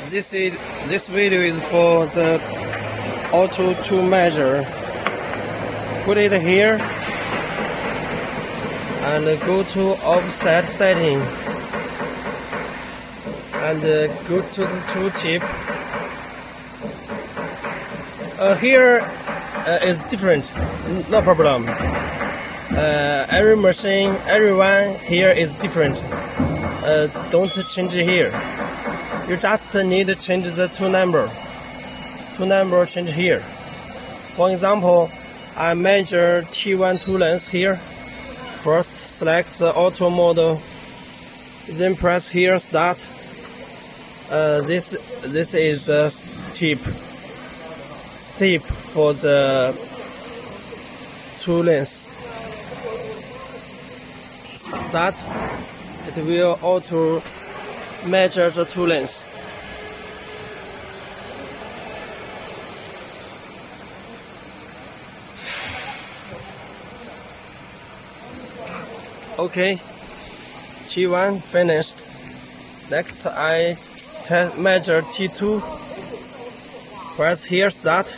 This video is for the auto to measure. Put it here and go to offset setting and go to the tooltip. Here is different, no problem. Every machine, everyone here is different. Don't change here. You just need to change the two number. Two number change here. For example, I measure T1 tool length here. First select the auto model, then press here start. This is the step for the tool length. Start. It will auto measure the tool length. Okay, T1 finished. Next I measure T2. Press here start.